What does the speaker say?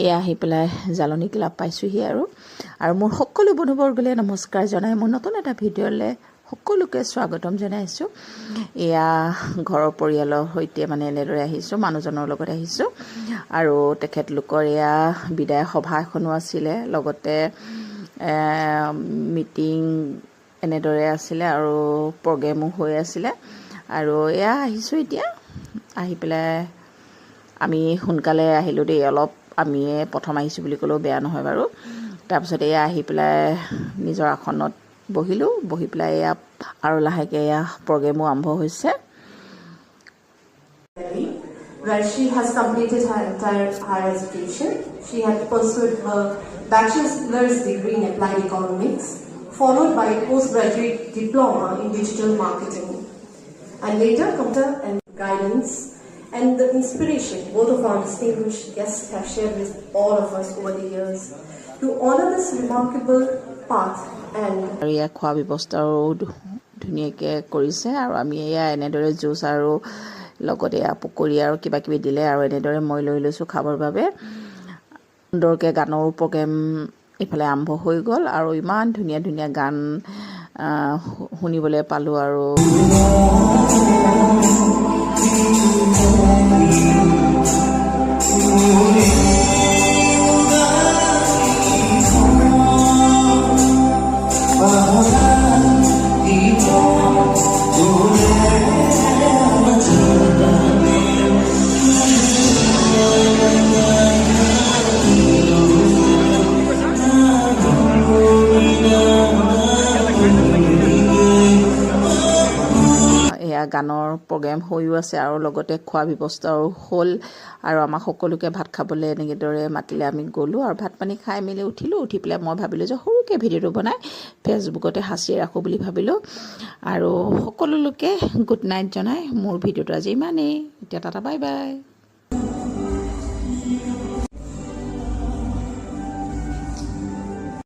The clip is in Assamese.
এয়া আহি পেলাই জালনী ক্লাব পাইছোঁহি আৰু মোৰ সকলো বন্ধুবৰ্গলৈ নমস্কাৰ জনাই মোৰ নতুন এটা ভিডিঅ'লৈ সকলোকে স্বাগতম জনাইছোঁ। এয়া ঘৰৰ পৰিয়ালৰ সৈতে মানে এনেদৰে আহিছোঁ, মানুহজনৰ লগত আহিছোঁ আৰু তেখেতলোকৰ এয়া বিদায় সভা এখনো আছিলে, লগতে মিটিং এনেদৰে আছিলে আৰু প্ৰগ্ৰেমো হৈ আছিলে আৰু এয়া আহিছোঁ। এতিয়া আহি পেলাই আমি সোনকালে আহিলোঁ দেই, অলপ আমিয়ে প্ৰথম আহিছোঁ বুলি ক'লেও বেয়া নহয় বাৰু। তাৰপিছত এয়া আহি পেলাই নিজৰ আসনত বহিলোঁ, বহি পেলাই এয়া আৰু লাহেকৈ এয়া প্ৰগ্ৰেমো আৰম্ভ হৈছে। Where she has completed her entire higher education. She had pursued her bachelor's degree in applied economics, followed by a postgraduate diploma in digital marketing, and later computer and guidance and the inspiration both of our distinguished guests have shared with all of us over the years. To honor this remarkable path and এয়া খোৱা ব্যৱস্থাও ধুনীয়াকৈ কৰিছে আৰু আমি এয়া এনেদৰে জুচ আৰু লগতে এয়া পকৰি আৰু কিবা কিবি দিলে আৰু এনেদৰে মই লৈ লৈছোঁ খাবৰ বাবে। সুন্দৰকৈ গানৰো প্ৰগ্ৰেম ইফালে আৰম্ভ হৈ গ'ল আৰু ইমান ধুনীয়া ধুনীয়া গান শুনিবলৈ পালোঁ আৰু গানৰ প্ৰগ্ৰেম হৈও আছে আৰু লগতে খোৱা ব্যৱস্থাও হ'ল আৰু আমাক সকলোকে ভাত খাবলৈ এনেদৰে মাতিলে আমি গ'লোঁ আৰু ভাত পানী খাই মেলি উঠিলোঁ। উঠি পেলাই মই ভাবিলোঁ যে সৰুকৈ ভিডিঅ'টো বনাই ফেচবুকতে সাঁচি ৰাখোঁ বুলি ভাবিলোঁ আৰু সকলোকে গুড নাইট জনাই মোৰ ভিডিঅ'টো আজি ইমানেই। এতিয়া টাটা বাই বাই।